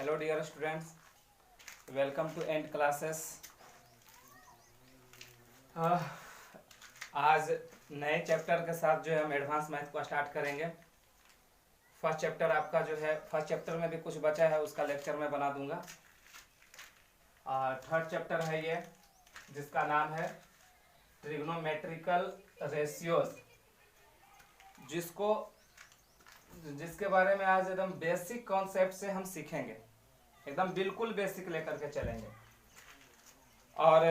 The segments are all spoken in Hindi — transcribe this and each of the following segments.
Hello dear students, welcome to and classes. आज नए चैप्टर के साथ जो है हम एडवांस मैथ को स्टार्ट करेंगे। फर्स्ट चैप्टर आपका जो है, फर्स्ट चैप्टर में भी कुछ बचा है, उसका लेक्चर मैं बना दूंगा। थर्ड चैप्टर है ये, जिसका नाम है ट्रिग्नोमेट्रिकल रेशियोज, जिसके बारे में आज एकदम बेसिक कॉन्सेप्ट से हम सीखेंगे, एकदम बिल्कुल बेसिक लेकर के चलेंगे। और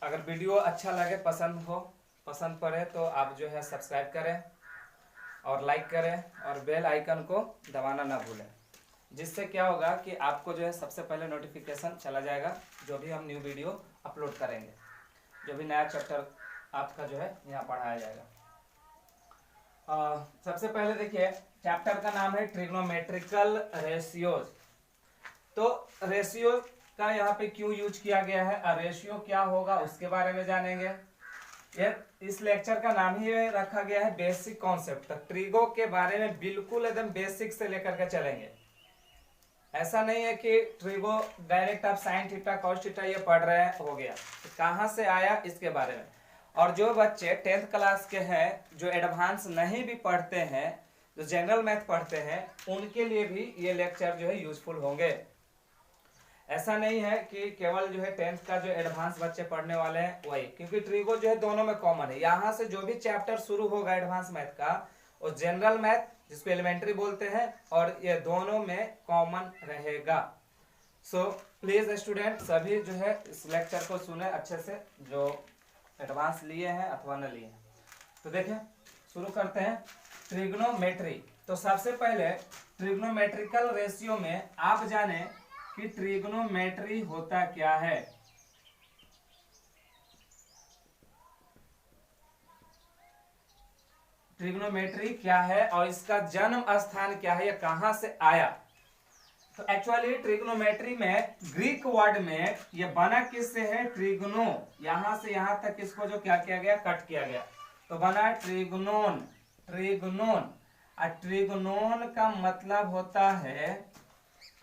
अगर वीडियो अच्छा लगे, पसंद पड़े तो आप जो है सब्सक्राइब करें और लाइक करें और बेल आइकन को दबाना ना भूलें, जिससे क्या होगा कि आपको जो है सबसे पहले नोटिफिकेशन चला जाएगा जो भी हम न्यू वीडियो अपलोड करेंगे, जो भी नया चैप्टर आपका जो है यहाँ पढ़ाया जाएगा। सबसे पहले देखिए, चैप्टर का नाम है ट्रिग्नोमेट्रिकल रेशियोज। तो रेशियो का यहाँ पे क्यों यूज किया गया है, रेशियो क्या होगा उसके बारे में जानेंगे। इस लेक्चर का नाम ही रखा गया है बेसिक कॉन्सेप्ट। ट्रिगो के बारे में बिल्कुल एकदम बेसिक से लेकर के चलेंगे। ऐसा नहीं है कि ट्रिगो डायरेक्ट आप साइन थीटा कॉस थीटा ये पढ़ रहे हैं हो गया, तो कहाँ से आया इसके बारे में। और जो बच्चे 10th क्लास के हैं, जो एडवांस नहीं भी पढ़ते हैं, जो जनरल मैथ पढ़ते हैं, उनके लिए भी ये लेक्चर जो है यूजफुल होंगे। ऐसा नहीं है कि केवल जो है 10th का जो एडवांस बच्चे पढ़ने वाले हैं वही, क्योंकि ट्रिगो जो है दोनों में कॉमन है। यहाँ से जो भी चैप्टर शुरू होगा एडवांस मैथ का, वो जनरल मैथ जिसको एलिमेंट्री बोलते हैं, और ये दोनों में कॉमन रहेगा। सो प्लीज स्टूडेंट सभी जो है इस लेक्चर को सुने अच्छे से, जो एडवांस लिए हैं अथवा न लिए हैं। तो देखें, शुरू करते हैं ट्रिग्नोमेट्री। तो सबसे पहले ट्रिग्नोमेट्रिकल रेशियो में आप जाने कि ट्रिग्नोमेट्री होता क्या है। ट्रिग्नोमेट्री क्या है और इसका जन्म स्थान क्या है, या कहां से आया। तो एक्चुअली ट्रिग्नोमेट्री में ग्रीक वर्ड में ये बना किससे है, ट्रिग्नो, यहां से यहां तक इसको जो क्या किया गया, कट किया गया, तो बना ट्रिग्नोन। ट्रिग्नोन ट्रिग्नोन का मतलब होता है,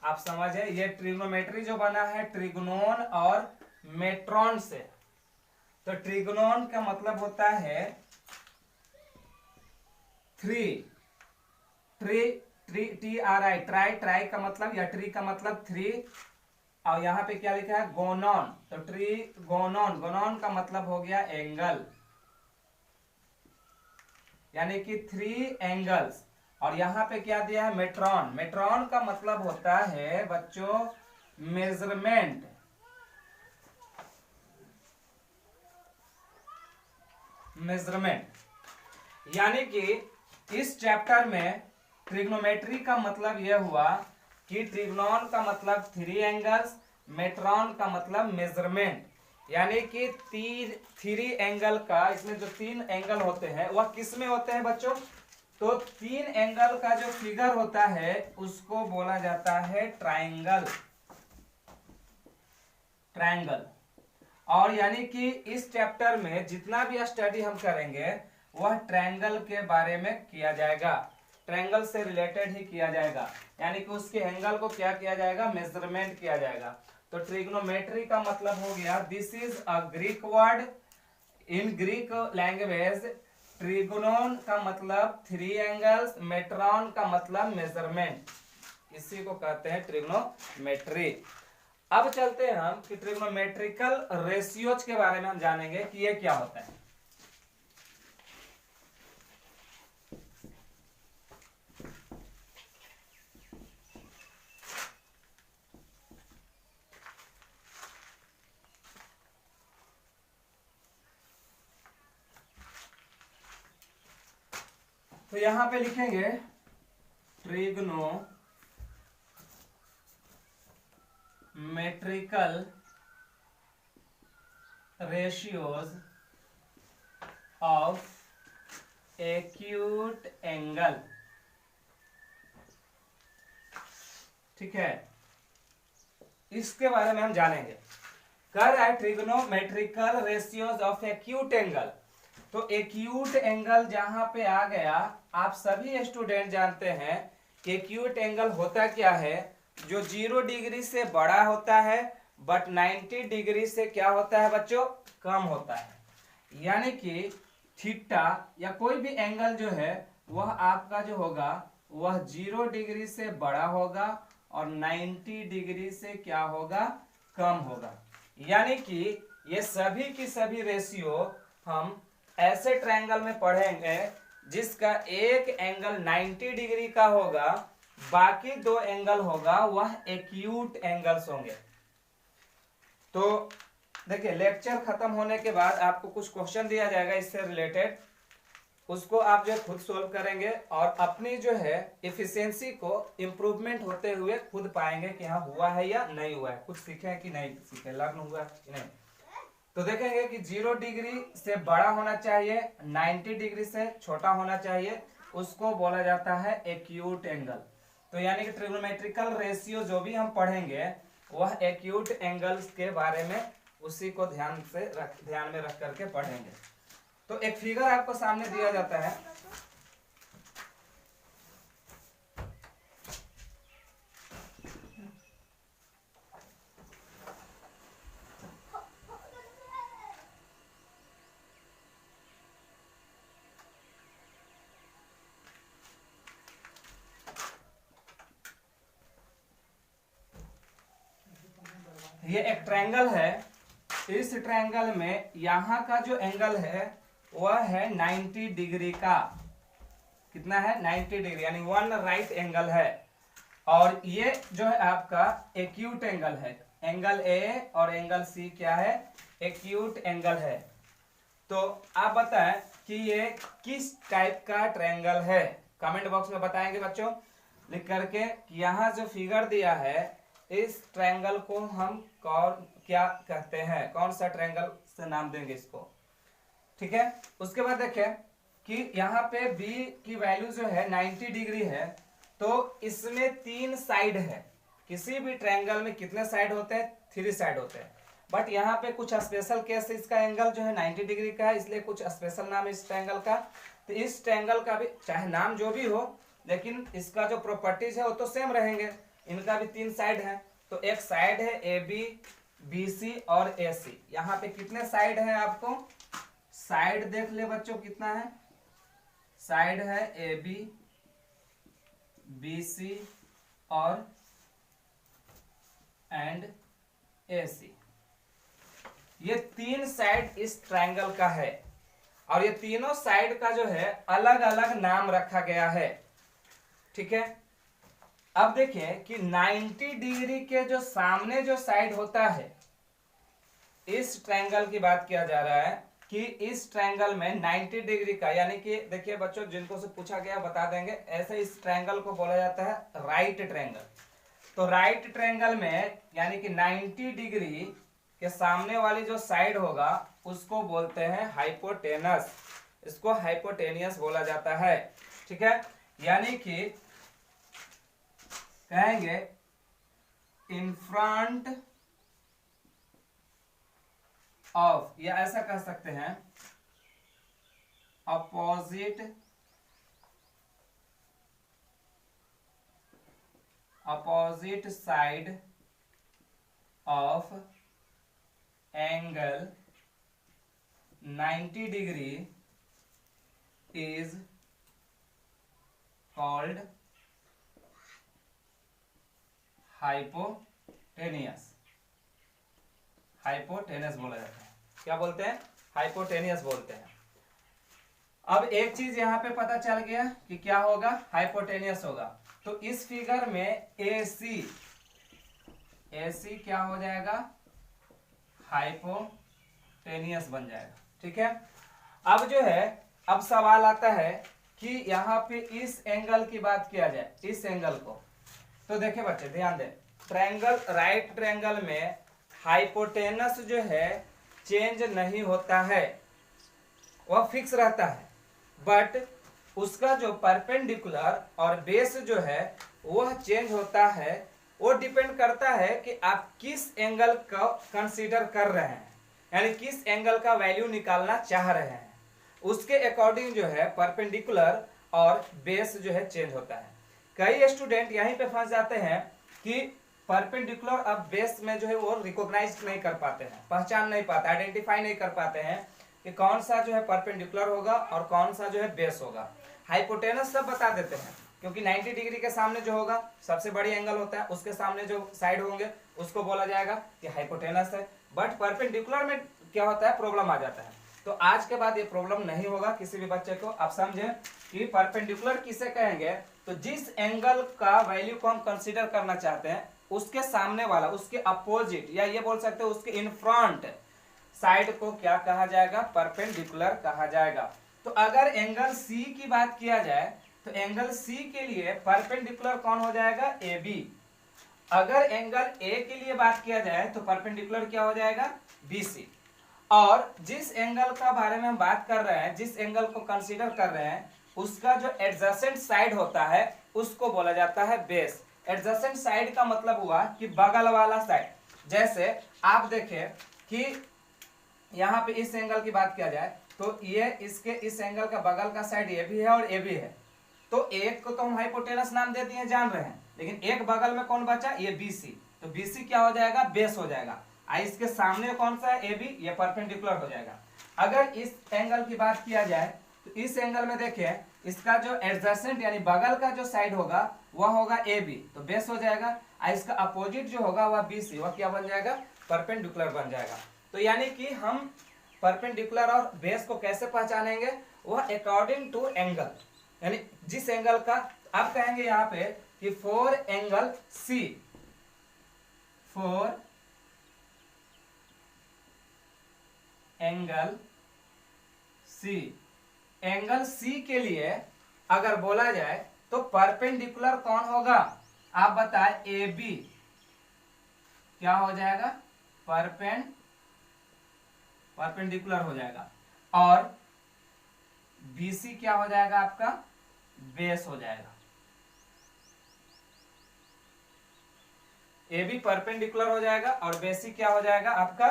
आप समझे, ये ट्रिग्नोमेट्री जो बना है ट्रिग्नोन और मेट्रॉन से। तो ट्रिग्नोन का मतलब होता है थ्री, TRI, ट्राई का मतलब, या ट्री का मतलब थ्री, और यहां पे क्या लिखा है, गोनॉन। तो ट्रिगोनॉन, गोनॉन का मतलब हो गया एंगल, यानी कि 3 एंगल्स। और यहां पे क्या दिया है, मेट्रॉन। मेट्रॉन का मतलब होता है बच्चों मेजरमेंट। मेजरमेंट यानी कि इस चैप्टर में ट्रिग्नोमेट्री का मतलब यह हुआ कि ट्रिग्नोन का मतलब 3 एंगल्स, मेट्रॉन का मतलब मेजरमेंट, यानी कि 3 एंगल का, इसमें जो 3 एंगल होते हैं वह किस में होते हैं बच्चों, तो 3 एंगल का जो फिगर होता है उसको बोला जाता है ट्रायंगल। ट्रायंगल। और यानी कि इस चैप्टर में जितना भी स्टडी हम करेंगे वह ट्रायंगल के बारे में किया जाएगा, ट्रायंगल से रिलेटेड ही किया जाएगा, यानी कि उसके एंगल को क्या किया जाएगा, मेजरमेंट किया जाएगा। तो ट्रिग्नोमेट्री का मतलब हो गया, this is a Greek word. In Greek language ट्रिग्नोन का मतलब 3 एंगल्स, मेट्रॉन का मतलब मेजरमेंट, इसी को कहते हैं ट्रिग्नोमेट्री। अब चलते हैं हम कि ट्रिग्नोमेट्रिकल रेशियोज के बारे में हम जानेंगे कि ये क्या होता है। तो यहां पे लिखेंगे trigonometrical ratios of acute angle. ठीक है, इसके बारे में हम जानेंगे। कर रहा है trigonometrical ratios of acute angle. तो एक्यूट एंगल जहां पे आ गया, आप सभी स्टूडेंट जानते हैं कि एक्यूट एंगल होता क्या है, जो 0 डिग्री से बड़ा होता है बट 90 डिग्री से क्या होता है बच्चों, कम होता है। यानी कि थीटा या कोई भी एंगल जो है वह आपका जो होगा वह 0 डिग्री से बड़ा होगा और 90 डिग्री से क्या होगा, कम होगा। यानी कि ये सभी की सभी रेशियो हम ऐसे ट्रायंगल में पढ़ेंगे जिसका एक एंगल 90 डिग्री का होगा, बाकी दो एंगल होगा वह एक्यूट एंगल्स होंगे। तो देखिए लेक्चर खत्म होने के बाद आपको कुछ क्वेश्चन दिया जाएगा इससे रिलेटेड, उसको आप जो खुद सोल्व करेंगे और अपनी जो है इफिशियंसी को इम्प्रूवमेंट होते हुए खुद पाएंगे कि हाँ हुआ है या नहीं हुआ है, कुछ सीखे कि नहीं सीखे, लर्न हुआ कि नहीं। तो देखेंगे कि 0 डिग्री से बड़ा होना चाहिए, 90 डिग्री से छोटा होना चाहिए, उसको बोला जाता है एक्यूट एंगल। तो यानी कि ट्रिग्नोमेट्रिकल रेशियो जो भी हम पढ़ेंगे वह एक्यूट एंगल्स के बारे में उसी को ध्यान में रख करके पढ़ेंगे। तो एक फिगर आपको सामने दिया जाता है, ये एक ट्रायंगल है। इस ट्रायंगल में यहां का जो एंगल है वह है 90 डिग्री का। कितना है, 90 डिग्री, यानी वन राइट एंगल है। और ये जो है आपका एक्यूट एंगल है, एंगल ए और एंगल सी क्या है, एक्यूट एंगल है। तो आप बताएं कि ये किस टाइप का ट्रायंगल है, कमेंट बॉक्स में बताएंगे बच्चों लिख करके। यहाँ जो फिगर दिया है इस ट्रायंगल को हम क्या कहते हैं, कौन सा ट्रायंगल से नाम देंगे इसको, ठीक है। उसके बाद देखें कि यहाँ पे बी की वैल्यू जो है 90 डिग्री है, तो इसमें 3 साइड है। किसी भी ट्रायंगल में कितने साइड होते हैं, 3 साइड होते हैं। बट यहाँ पे कुछ स्पेशल केस, इसका एंगल जो है 90 डिग्री का है, इसलिए कुछ स्पेशल नाम है इस ट्रायंगल का। तो इस ट्रायंगल का भी चाहे नाम जो भी हो, लेकिन इसका जो प्रॉपर्टीज है वो तो सेम रहेंगे। इनका भी 3 साइड है। तो एक साइड है ए बी, बी सी और ए सी। यहाँ पे कितने साइड है, आपको साइड देख ले बच्चों कितना है, साइड है ए बी, बी सी और एंड ए सी। ये 3 साइड इस ट्रायंगल का है और ये तीनों साइड का जो है अलग अलग नाम रखा गया है, ठीक है। अब देखें कि 90 डिग्री के जो सामने जो साइड होता है, इस ट्रायंगल की बात किया जा रहा है कि इस ट्रायंगल में 90 डिग्री का, यानी कि देखिए बच्चों जिनको से पूछा गया बता देंगे, ऐसे इस ट्रायंगल को बोला जाता है राइट ट्रायंगल। तो राइट ट्रायंगल में यानी कि 90 डिग्री के सामने वाली जो साइड होगा उसको बोलते हैं हाइपोटेनस, इसको हाइपोटेनियस बोला जाता है, ठीक है। यानी कि कहेंगे इन फ्रंट ऑफ, या ऐसा कह सकते हैं opposite side of angle 90 degree is called hypotenuse. Hypotenuse बोला जाता है, क्या बोलते हैं, हाइपोटेनियस बोलते हैं। अब एक चीज यहां पे पता चल गया कि क्या होगा, हाइपोटेनियस होगा। तो इस फिगर में AC क्या हो जाएगा, हाइपोटेनियस बन जाएगा, ठीक है। अब जो है, अब सवाल आता है कि यहाँ पे इस एंगल की बात किया जाए, इस एंगल को। तो देखिए बच्चे ध्यान दें, ट्रायंगल, राइट ट्रायंगल में हाइपोटेनस जो है चेंज नहीं होता है, वह फिक्स रहता है। बट उसका जो परपेंडिकुलर और बेस जो है वह चेंज होता है। वो डिपेंड करता है कि आप किस एंगल को कंसीडर कर रहे हैं, यानी किस एंगल का वैल्यू निकालना चाह रहे हैं, उसके अकॉर्डिंग जो है परपेंडिकुलर और बेस जो है चेंज होता है। कई स्टूडेंट यहीं पे फंस जाते हैं कि परपेंडिकुलर अब बेस में जो है वो रिकॉग्नाइज नहीं कर पाते हैं, पहचान नहीं पाते, आइडेंटिफाई नहीं कर पाते हैं कि कौन सा जो है परपेंडिकुलर होगा और कौन सा जो है बेस होगा। हाइपोटेनस सब बता देते हैं, क्योंकि 90 डिग्री के सामने जो होगा सबसे बड़ी एंगल होता है, उसके सामने जो साइड होंगे उसको बोला जाएगा कि हाइपोटेनस है। बट परपेंडिकुलर में क्या होता है, प्रॉब्लम आ जाता है। तो आज के बाद ये प्रॉब्लम नहीं होगा किसी भी बच्चे को। आप समझे कि परपेंडिकुलर किसे कहेंगे, तो जिस एंगल का वैल्यू को हम कंसीडर करना चाहते हैं उसके सामने वाला, उसके अपोजिट, या ये बोल सकते हो उसके इन फ्रंट साइड को क्या कहा जाएगा, परपेंडिकुलर कहा जाएगा। तो अगर एंगल सी की बात किया जाए तो एंगल सी के लिए परपेंडिकुलर कौन हो जाएगा, ए बी। अगर एंगल ए के लिए बात किया जाए तो परपेंडिकुलर क्या हो जाएगा, बी सी। और जिस एंगल का बारे में हम बात कर रहे हैं, जिस एंगल को कंसीडर कर रहे हैं, उसका जो एडजेसेंट साइड होता है उसको बोला जाता है बेस। एडजेसेंट साइड का मतलब हुआ कि बगल वाला साइड। जैसे आप देखें कि यहाँ पे इस एंगल की बात किया जाए तो ये इसके इस एंगल का बगल का साइड ये भी है और ये भी है। तो एक को तो हम हाइपोटेनस नाम दे दिए, जान रहे हैं, लेकिन एक बगल में कौन बचा, ये बीसी। तो बीसी क्या हो जाएगा, बेस हो जाएगा। इसके सामने कौन सा है, ए बी, ये परपेंडिकुलर हो जाएगा। अगर इस एंगल की बात किया जाए तो इस एंगल में देखिए इसका जो एडजेसेंट यानी बगल का जो साइड होगा वह होगा ए बी, तो बेस हो जाएगा। इसका अपोजिट जो होगा वह बी सी, वह क्या बन जाएगा, परपेंडिकुलर बन जाएगा। तो यानी कि हम परपेंडिकुलर और बेस को कैसे पहचानेंगे, वह अकॉर्डिंग टू एंगल, यानी जिस एंगल का आप कहेंगे यहां पे कि for angle C, for angle C, angle C के लिए अगर बोला जाए तो परपेंडिकुलर कौन होगा, आप बताएं, ए बी क्या हो जाएगा, परपेंडिकुलर हो जाएगा, और बीसी क्या हो जाएगा आपका, बेस हो जाएगा। ए बी परपेंडिकुलर हो जाएगा और बेसी क्या हो जाएगा आपका,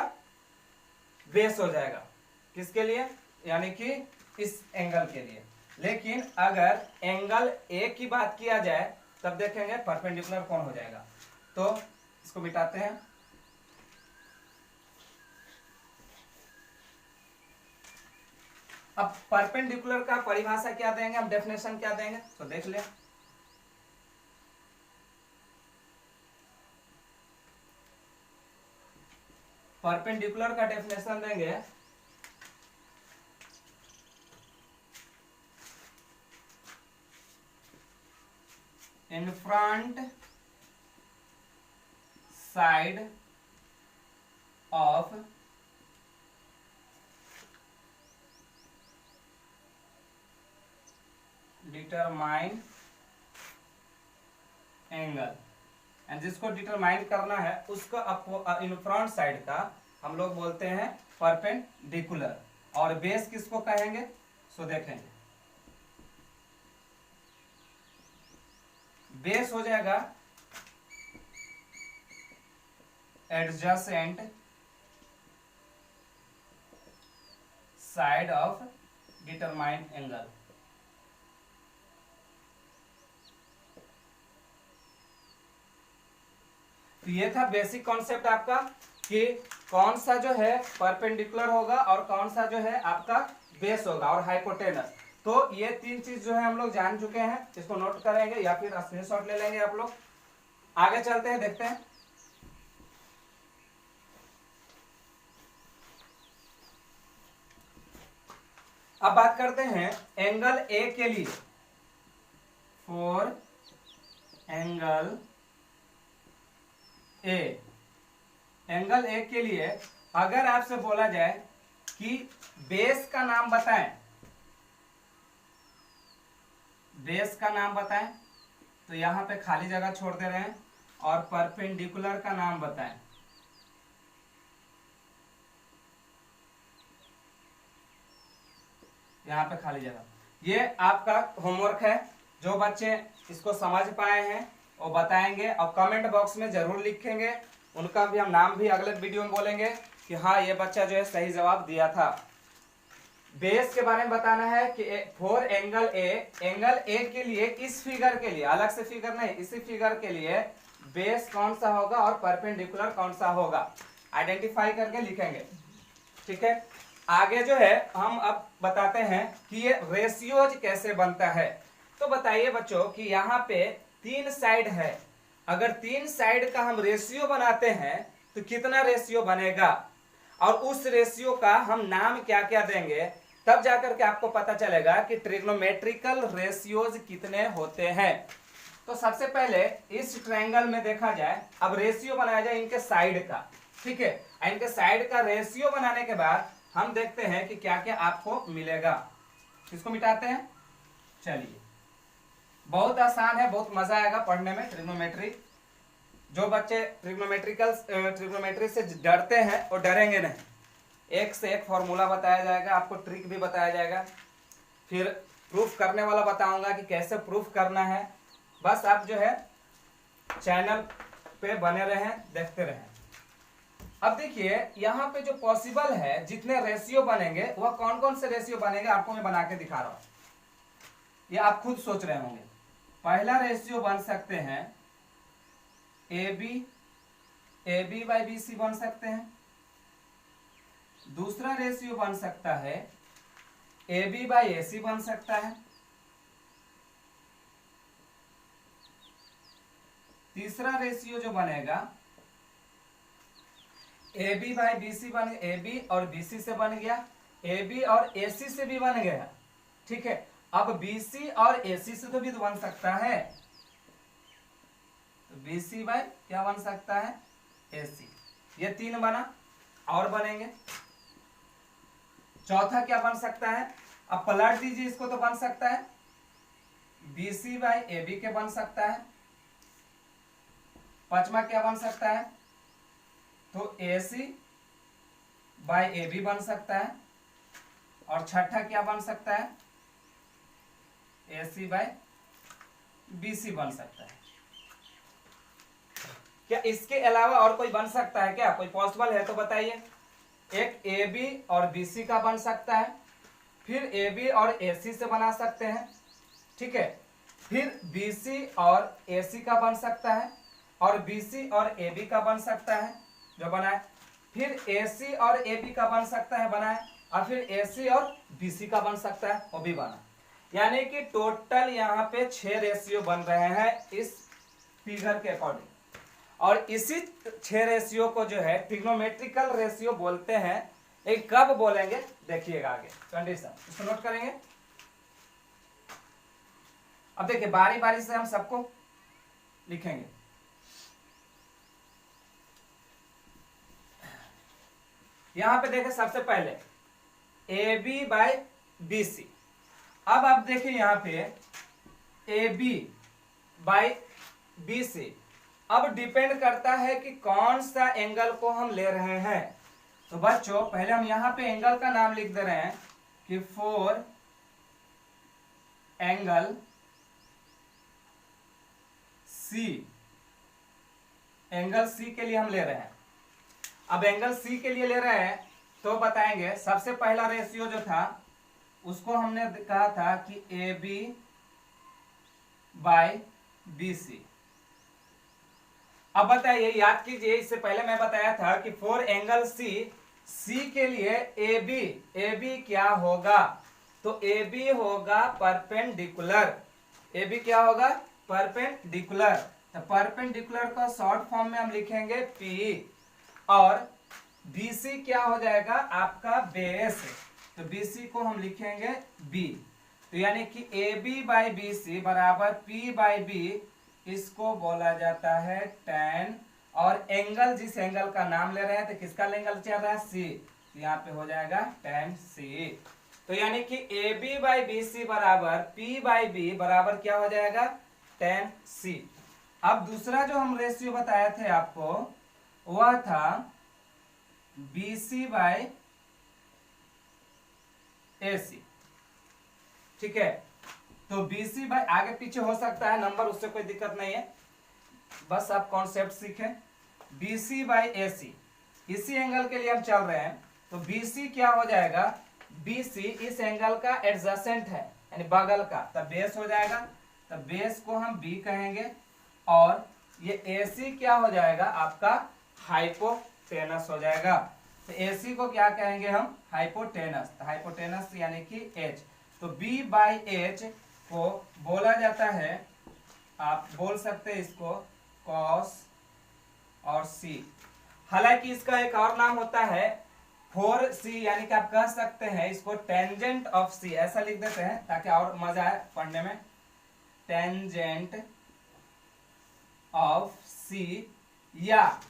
बेस हो जाएगा। किसके लिए, यानी कि इस एंगल के लिए। लेकिन अगर एंगल ए की बात किया जाए तब देखेंगे परपेंडिकुलर कौन हो जाएगा। तो इसको मिटाते हैं। अब परपेंडिकुलर का परिभाषा क्या देंगे हम, डेफिनेशन क्या देंगे, तो देख ले। परपेंडिकुलर का डेफिनेशन देंगे in front side of determine angle, and जिसको डिटरमाइन करना है उसका इन फ्रंट साइड का हम लोग बोलते हैं परपेंडिकुलर। और बेस किसको कहेंगे, सो देखेंगे बेस हो जाएगा adjacent side of determine angle. तो ये था बेसिक कॉन्सेप्ट आपका कि कौन सा जो है परपेंडिकुलर होगा और कौन सा जो है आपका बेस होगा, और हाइपोटेनस। तो ये तीन चीज जो है हम लोग जान चुके हैं, इसको नोट करेंगे या फिर स्क्रीनशॉट ले लेंगे आप लोग। आगे चलते हैं, देखते हैं। अब बात करते हैं एंगल ए के लिए। For angle A, angle A के लिए अगर आपसे बोला जाए कि बेस का नाम बताएं, बेस का नाम बताएं, तो यहां पे खाली जगह छोड़ दे रहे हैं, और परपेंडिकुलर का नाम बताएं। यहां पे खाली जगह। ये आपका होमवर्क है, जो बच्चे इसको समझ पाए हैं वो बताएंगे और कमेंट बॉक्स में जरूर लिखेंगे। उनका भी हम नाम भी अगले वीडियो में बोलेंगे कि हाँ ये बच्चा जो है सही जवाब दिया था। बेस के बारे में बताना है कि for angle A, angle A के लिए इस फिगर के लिए, अलग से फिगर नहीं, इसी फिगर के लिए बेस कौन सा होगा और परपेंडिकुलर कौन सा होगा, आइडेंटिफाई करके लिखेंगे। ठीक है, आगे जो है हम अब बताते हैं कि ये रेशियोज कैसे बनता है। तो बताइए बच्चों कि यहाँ पे 3 साइड है, अगर 3 साइड का हम रेशियो बनाते हैं तो कितना रेशियो बनेगा, और उस रेशियो का हम नाम क्या क्या देंगे, तब जाकर के आपको पता चलेगा कि ट्रिग्नोमेट्रिकल रेशियोज कितने होते हैं। तो सबसे पहले इस ट्रायंगल में देखा जाए, अब रेशियो बनाया जाए इनके साइड का। ठीक है, इनके साइड का रेशियो बनाने के बाद हम देखते हैं कि क्या क्या आपको मिलेगा। इसको मिटाते हैं, चलिए। बहुत आसान है, बहुत मजा आएगा पढ़ने में ट्रिग्नोमेट्री। जो बच्चे ट्रिग्नोमेट्री से डरते हैं वो डरेंगे नहीं, एक से एक फॉर्मूला बताया जाएगा, आपको ट्रिक भी बताया जाएगा, फिर प्रूफ करने वाला बताऊंगा कि कैसे प्रूफ करना है। बस आप जो है चैनल पे बने रहें, देखते रहें। अब देखिए यहाँ पे जो पॉसिबल है जितने रेशियो बनेंगे वह कौन कौन से रेशियो बनेंगे आपको मैं बना के दिखा रहा हूं, ये आप खुद सोच रहे होंगे। पहला रेशियो बन सकते हैं A B by B C बन सकते हैं। दूसरा रेशियो बन सकता है ए बी बाई ए सी बन सकता है। तीसरा रेशियो जो बनेगा A B by B C बन, ए बी और बी सी से बन गया, ए बी और ए सी से भी बन गया। ठीक है, अब बी सी और ए सी से तो भी तो बन सकता है, तो बी सी बाई क्या बन सकता है, ए सी। ये 3 बना, और बनेंगे। चौथा क्या बन सकता है, अब पलट दीजिए इसको, तो बन सकता है B C by A B के बन सकता है। पांचवा क्या बन सकता है, तो ए सी बाई ए बी बन सकता है। और छठा क्या बन सकता है, ए सी बाई बी सी बन सकता है। क्या इसके अलावा और कोई बन सकता है क्या, कोई पॉसिबल है तो बताइए। एक ए बी और बी सी का बन सकता है, फिर ए बी और ए सी से बना सकते हैं। ठीक है, फिर बी सी और ए सी का बन सकता है, और बी सी और ए बी का बन सकता है जो बनाए, फिर ए सी और ए बी का बन सकता है बनाए, और फिर ए सी और बी सी का बन सकता है वो भी बना। यानी कि टोटल यहाँ पे 6 रेशियो बन रहे हैं इस फिगर के अकॉर्डिंग, और इसी 6 रेशियो को जो है ट्रिग्नोमेट्रिकल रेशियो बोलते हैं। एक कब बोलेंगे देखिएगा आगे कंडीशन, इसको नोट करेंगे। अब देखिए बारी बारी से हम सबको लिखेंगे। यहां पे देखें सबसे पहले A B by B C. अब आप देखिए यहां पे A B by B C, अब डिपेंड करता है कि कौन सा एंगल को हम ले रहे हैं। तो बच्चों पहले हम यहां पे एंगल का नाम लिख दे रहे हैं कि 4 एंगल सी, एंगल सी के लिए हम ले रहे हैं। अब एंगल सी के लिए ले रहे हैं तो बताएंगे सबसे पहला रेशियो जो था उसको हमने कहा था कि A B by B C. अब बताइए, याद कीजिए, इससे पहले मैं बताया था कि 4 एंगल सी, सी के लिए ए बी क्या होगा, तो ए बी होगा परपेंडिकुलर। ए बी क्या होगा, परपेंडिकुलर। तो परपेंडिकुलर को शॉर्ट फॉर्म में हम लिखेंगे पी, और बी सी क्या हो जाएगा आपका बेस, तो बी सी को हम लिखेंगे बी। तो यानी कि A B by B C बराबर पी बाई बी, इसको बोला जाता है tan। और एंगल, जिस एंगल का नाम ले रहे हैं तो किसका एंगल चल रहा है, सी, तो यहाँ पे हो जाएगा tan सी। तो यानी कि A B by B C बराबर पी बाई बी बराबर क्या हो जाएगा, tan सी। अब दूसरा जो हम रेशियो बताए थे आपको वह था बी सी बाई ए सी। ठीक है, तो बीसी बाई आगे पीछे हो सकता है नंबर, उससे कोई दिक्कत नहीं है, बस आप कॉन्सेप्ट सीखें। बीसी बाई ए सी, इसी एंगल के लिए हम चल रहे हैं, तो बीसी क्या हो जाएगा, बीसी इस एंगल का एडजेसेंट है यानी बगल का, तब बेस हो जाएगा, तब बेस को हम बी कहेंगे, और ये AC क्या हो जाएगा आपका हाइपोटेनस हो जाएगा। तो AC को क्या कहेंगे हम, हाइपोटेनस। तो हाइपोटेनस यानी कि H। तो B/H को बोला जाता है, आप बोल सकते हैं इसको cos और C। हालांकि इसका एक और नाम होता है 4C, यानी कि आप कह सकते हैं इसको टेंजेंट ऑफ C, ऐसा लिख देते हैं ताकि और मजा आए पढ़ने में। टेंजेंट ऑफ C, या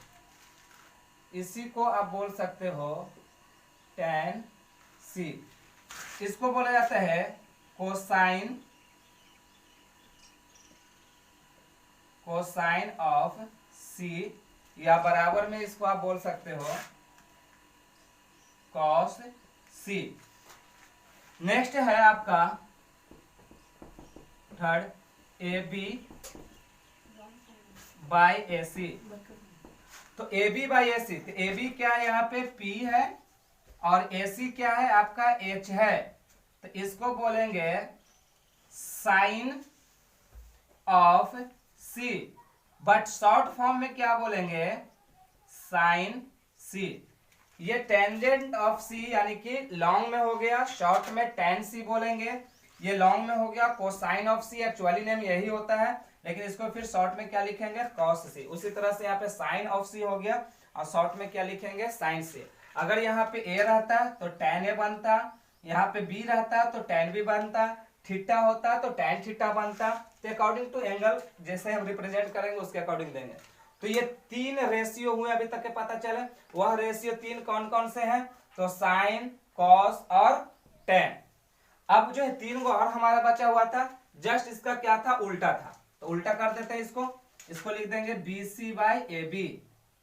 इसी को आप बोल सकते हो tan C। इसको बोला जाता है कोसाइन ऑफ C, या बराबर में इसको आप बोल सकते हो cos C। नेक्स्ट है आपका थर्ड AB/AC। तो AB/AC, तो AB क्या है यहाँ पे P है, और AC क्या है आपका H है। तो इसको बोलेंगे sine of C, but short form में क्या बोलेंगे, साइन C। ये टेंजेंट ऑफ C यानी कि लॉन्ग में हो गया, शॉर्ट में tan C बोलेंगे। ये लॉन्ग में हो गया cosine of C, actually name यही होता है, लेकिन इसको फिर शॉर्ट में क्या लिखेंगे, cos C। उसी तरह से यहाँ पे साइन ऑफ C हो गया, और शॉर्ट में क्या लिखेंगे, साइन C। अगर यहाँ पे A रहता तो tan A बनता, यहाँ पे B रहता तो tan B बनता, थीटा होता तो tan थीटा बनता। तो अकॉर्डिंग टू एंगल जैसे हम रिप्रेजेंट करेंगे उसके अकॉर्डिंग देंगे। तो ये 3 रेशियो हुए अभी तक के, पता चले वह रेशियो 3 कौन कौन से हैं, तो साइन, कॉस और tan। अब जो है 3 को और हमारा बचा हुआ था, जस्ट इसका क्या था, उल्टा था। तो उल्टा कर देते हैं इसको लिख देंगे BC/AB।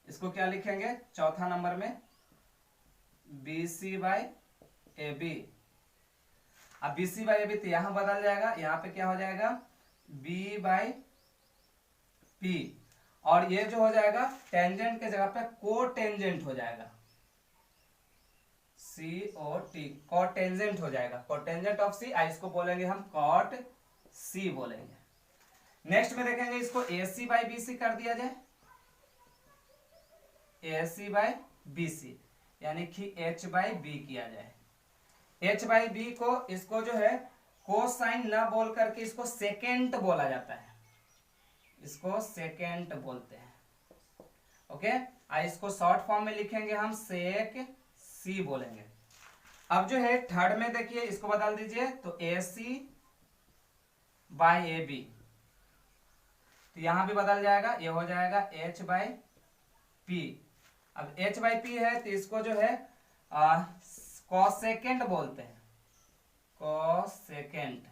इसको क्या लिखेंगे चौथा नंबर में, BC/AB। अब BC/AB तो यहां बदल जाएगा, यहां पे क्या हो जाएगा B/P, और ये जो हो जाएगा टेंजेंट के जगह पे कोटेंजेंट हो जाएगा, COT, कोटेंजेंट हो जाएगा, कोटेंजेंट ऑफ C। इसको बोलेंगे हम कॉट C बोलेंगे। नेक्स्ट में देखेंगे इसको AC/BC कर दिया जाए, AC/BC यानी कि H/B किया जाए। H/B को इसको जो है कोसाइन ना बोल करके इसको सेकेंट बोला जाता है, इसको सेकेंट बोलते हैं। ओके, इसको शॉर्ट फॉर्म में लिखेंगे हम सेक C बोलेंगे। अब जो है थर्ड में देखिए इसको बदल दीजिए, तो AC/AB, तो यहां भी बदल जाएगा, ये हो जाएगा H/P। अब H/P है तो इसको जो है कोसेकेंट बोलते हैं, कोसेकेंट,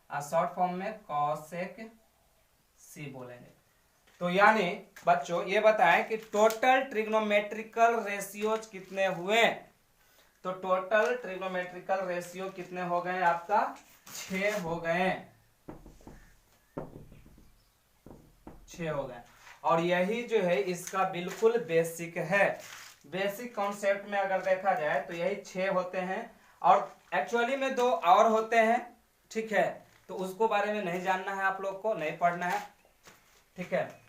शॉर्ट फॉर्म में कोसेक C बोलेंगे। तो यानी बच्चों ये बताएं कि टोटल ट्रिग्नोमेट्रिकल रेशियोज कितने हुए। तो टोटल ट्रिग्नोमेट्रिकल रेशियो कितने हो गए आपका, 6 हो गए, 6 हो गए। और यही जो है इसका बिल्कुल बेसिक है। बेसिक कॉन्सेप्ट में अगर देखा जाए तो यही 6 होते हैं, और एक्चुअली में 2 और होते हैं, ठीक है, तो उसको बारे में नहीं जानना है आप लोग को, नहीं पढ़ना है, ठीक है,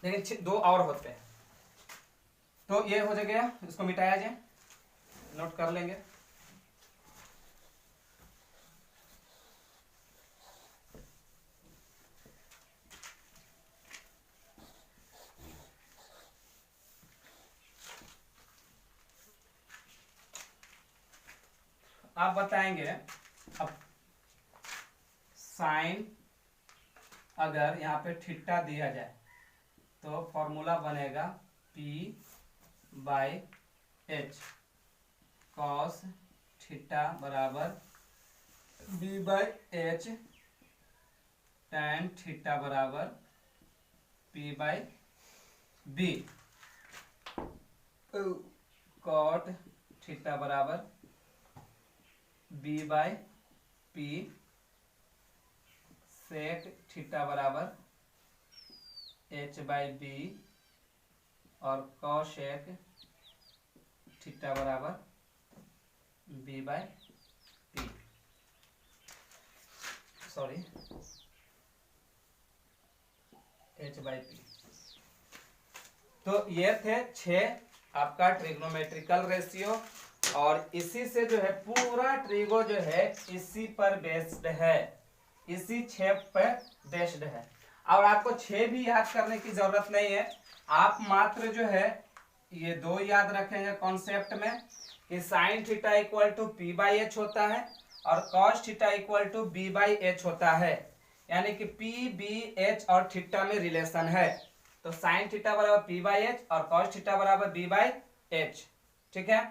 लेकिन 2 और होते हैं। तो ये हो गया, इसको मिटाया जाए, नोट कर लेंगे। आप बताएंगे अब साइन, अगर यहाँ पे थीटा दिया जाए तो फॉर्मूला बनेगा P/H, कॉस थीटा बराबर B/H, tan थीटा बराबर P/B, कॉट थीटा बराबर B/P, सेक थीटा बराबर H/B, और कॉसेक थीटा बराबर B/P, सॉरी h/p। तो ये थे 6 आपका ट्रिग्नोमेट्रिकल रेशियो, और इसी से जो है पूरा ट्रिगो जो है इसी पर बेस्ड है, इसी 6 पर बेस्ड है। और आपको 6 भी याद करने की जरूरत नहीं है, आप मात्र जो है ये 2 याद रखेंगे कॉन्सेप्ट में कि sine theta equal to p/h होता है और cos theta equal to b/h होता है, यानी कि p, b, h और थीटा में रिलेशन है। तो साइन थीटा बराबर p/h और कॉस थीटा बराबर b/h। ठीक है,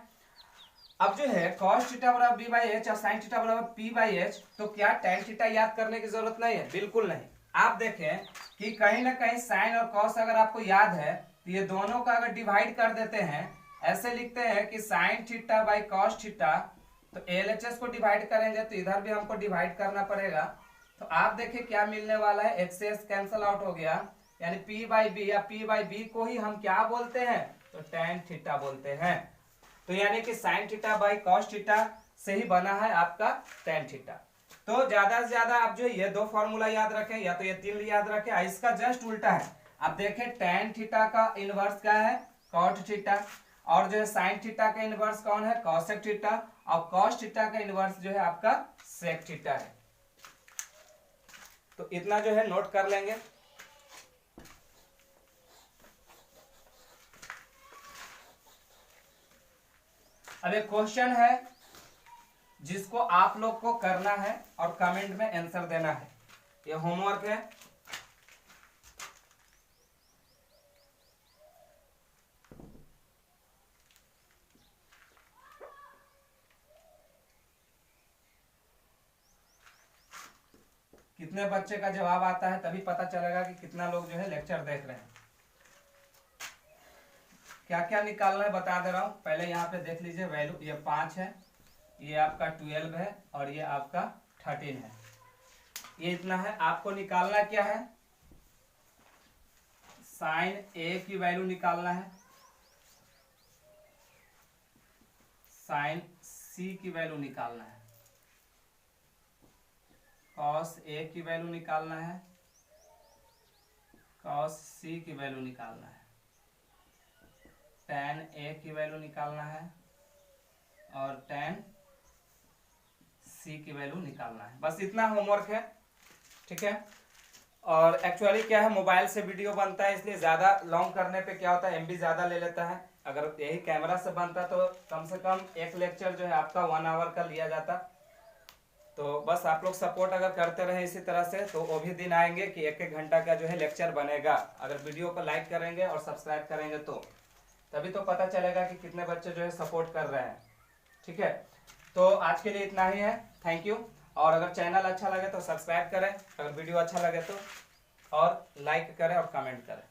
अब जो है cos थीटा बराबर b/h और sin थीटा बराबर p/h, तो क्या tan थीटा याद करने की जरूरत नहीं है? बिल्कुल नहीं। आप देखें कि कहीं ना कहीं sin और cos अगर आपको याद है तो ये दोनों का अगर डिवाइड कर देते हैं, ऐसे लिखते हैं कि sin theta by cos theta, तो LHS को डिवाइड करेंगे तो इधर भी हमको डिवाइड करना पड़ेगा। तो आप देखिए क्या मिलने वाला है, x से s कैंसल आउट हो गया, यानी p/b या p/b को ही हम क्या बोलते हैं? तो tan थीटा बोलते हैं। तो यानी कि sine theta by cos theta से ही बना है आपका टेन थीटा। तो ज्यादा से ज्यादा आप जो ये 2 फॉर्मूला याद रखें, या तो ये 3 याद रखें। इसका जस्ट उल्टा है, आप देखें टेन थीटा का इनवर्स क्या है? कॉट थीटा, और जो है साइन थीटा का इनवर्स कौन है? कॉसेक थीटा, और कॉस थीटा का इनवर्स जो है आपका सेक थीटा है। तो इतना जो है नोट कर लेंगे। अब एक क्वेश्चन है जिसको आप लोग को करना है और कमेंट में आंसर देना है, ये होमवर्क है। कितने बच्चे का जवाब आता है तभी पता चलेगा कि कितना लोग जो है लेक्चर देख रहे हैं। क्या क्या निकालना है बता दे रहा हूं, पहले यहाँ पे देख लीजिए वैल्यू। ये 5 है, ये आपका 12 है, और ये आपका 13 है। ये इतना है। आपको निकालना क्या है? साइन ए की वैल्यू निकालना है, साइन सी की वैल्यू निकालना है, कॉस ए की वैल्यू निकालना है, कॉस सी की वैल्यू निकालना है, tan ए की वैल्यू निकालना है, और tan सी की वैल्यू निकालना है। बस इतना होमवर्क है। ठीक है, और एक्चुअली क्या है, मोबाइल से वीडियो बनता है, इसलिए ज्यादा लॉन्ग करने पे क्या होता है, MB ज्यादा ले लेता है। अगर यही कैमरा से बनता तो कम से कम एक लेक्चर जो है आपका 1 आवर का लिया जाता। तो बस आप लोग सपोर्ट अगर करते रहे इसी तरह से, तो वो भी दिन आएंगे कि 1-1 घंटा का जो है लेक्चर बनेगा। अगर वीडियो को लाइक करेंगे और सब्सक्राइब करेंगे तो तभी तो पता चलेगा कि कितने बच्चे जो है सपोर्ट कर रहे हैं। ठीक है, तो आज के लिए इतना ही है। Thank you. और अगर चैनल अच्छा लगे तो सब्सक्राइब करें, अगर वीडियो अच्छा लगे तो, और लाइक करें और कमेंट करें।